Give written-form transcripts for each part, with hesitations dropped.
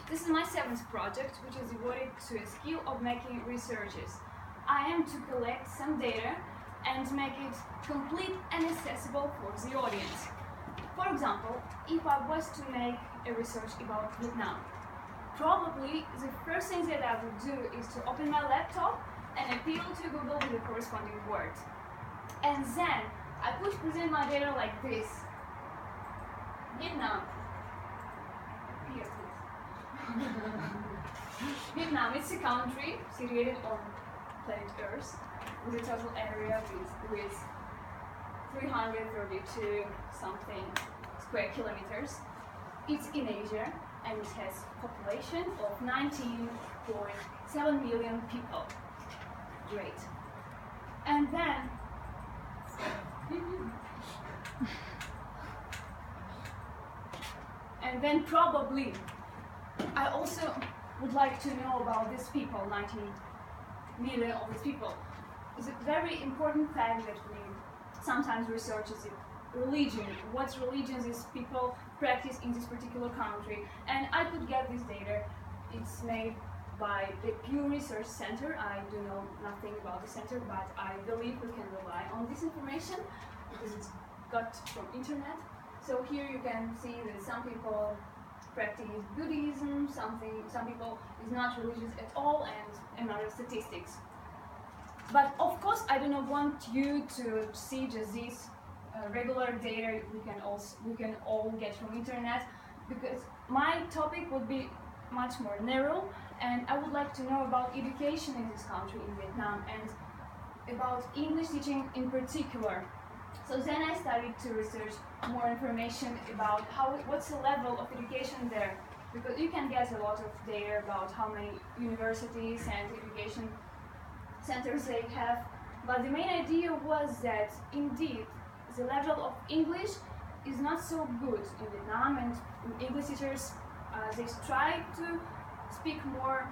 This is my 7th project, which is devoted to a skill of making researches. I am to collect some data and make it complete and accessible for the audience. For example, if I was to make a research about Vietnam, probably the first thing that I would do is to open my laptop and appeal to Google with the corresponding word. And then I could present my data like this. Vietnam. Here, please. Vietnam, it's a country situated on planet Earth with a total area with 332 something square kilometers. It's in Asia and it has a population of 19.7 million people. Great. And then probably I also would like to know about these people, 19 million of these people. It's a very important fact that we sometimes research is religion, what religions these people practice in this particular country. And I could get this data. It's made by the Pew Research Center. I do know nothing about the center, but I believe we can rely on this information because it's got from internet. So here you can see that some people practice Buddhism, some people is not religious at all, and other statistics. But of course, I do not want you to see just this regular data we can all get from internet, because my topic would be much more narrow, and I would like to know about education in this country, in Vietnam, and about English teaching in particular. So then I started to research more information about what's the level of education there, because you can get a lot of data about how many universities and education centers they have, but the main idea was that indeed the level of English is not so good in Vietnam, and English teachers they try to speak more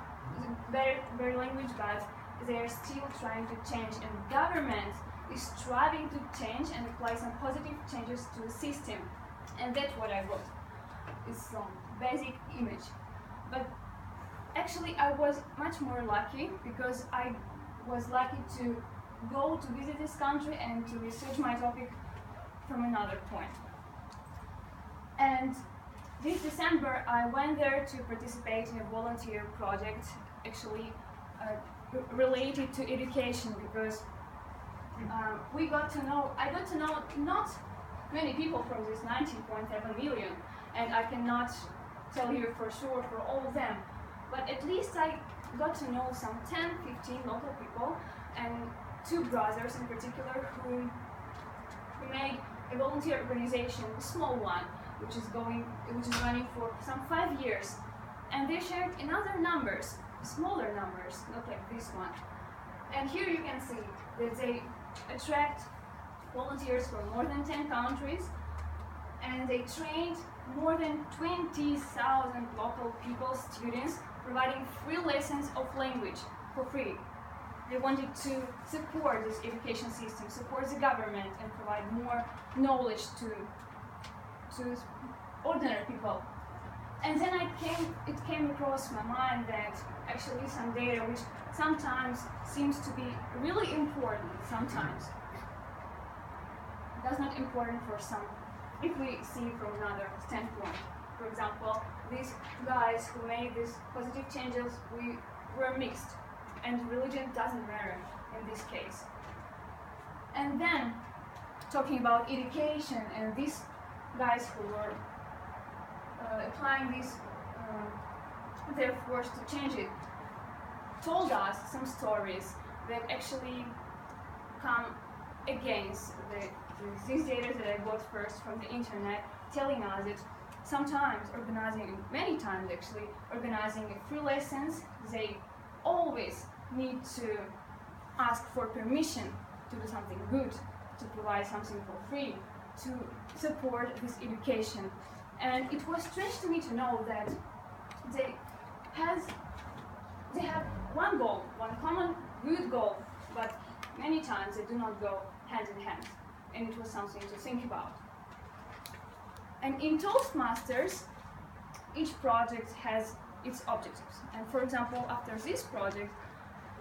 their language, but they are still trying to change, and government is striving to change and apply some positive changes to the system. And that's what I wrote. It's some basic image. But actually I was much more lucky, because I was lucky to go to visit this country and to research my topic from another point. And this December I went there to participate in a volunteer project, actually related to education, because I got to know not many people from this 19.7 million, and I cannot tell you for sure for all of them, but at least I got to know some 10-15 local people, and 2 brothers in particular who made a volunteer organization, a small one, which is running for some 5 years, and they shared in other numbers, smaller numbers, not like this one. And here you can see that they attract volunteers from more than 10 countries, and they trained more than 20,000 local people, students, providing free lessons of language for free. They wanted to support this education system, support the government, and provide more knowledge to ordinary people. And then it came across my mind that actually some data which sometimes seems to be really important, sometimes that's not important for some, if we see from another standpoint. For example, these guys who made these positive changes, we were mixed, and religion doesn't matter in this case. And then, talking about education, and these guys who were applying this, their force to change it, told us some stories that actually come against these data that I got first from the internet, telling us that sometimes many times actually, organizing free lessons, they always need to ask for permission to do something good, to provide something for free, to support this education. And it was strange to me to know that they have one goal, one common good goal, but many times they do not go hand in hand. And it was something to think about. And in Toastmasters, each project has its objectives. And for example, after this project,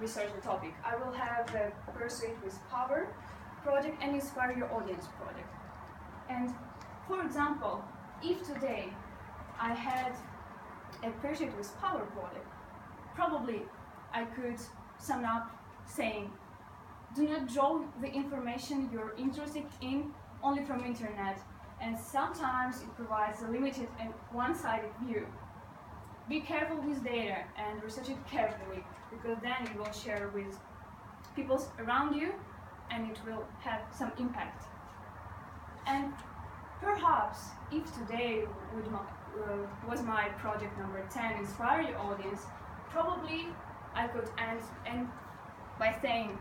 research the topic, I will have a Persuade with Power project and Inspire Your Audience project. And for example, if today I had a Persuade with Power project, probably I could sum up saying, do not draw the information you're interested in only from internet, and sometimes it provides a limited and one-sided view. Be careful with data and research it carefully, because then you will share with people around you and it will have some impact. And perhaps if today was my project number 10, Inspire Your Audience, probably I could end by saying,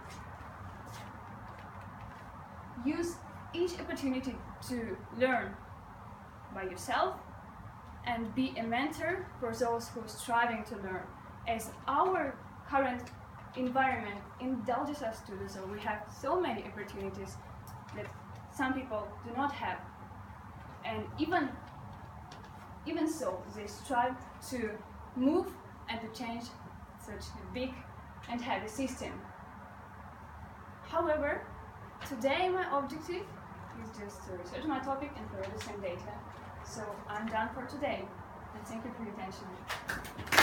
use each opportunity to learn by yourself and be a mentor for those who are striving to learn. As our current environment indulges us to do so, we have so many opportunities that some people do not have. And even so, they strive to move and to change such a big and heavy system. However, today my objective is just to research my topic and collect the same data. So I'm done for today, and thank you for your attention.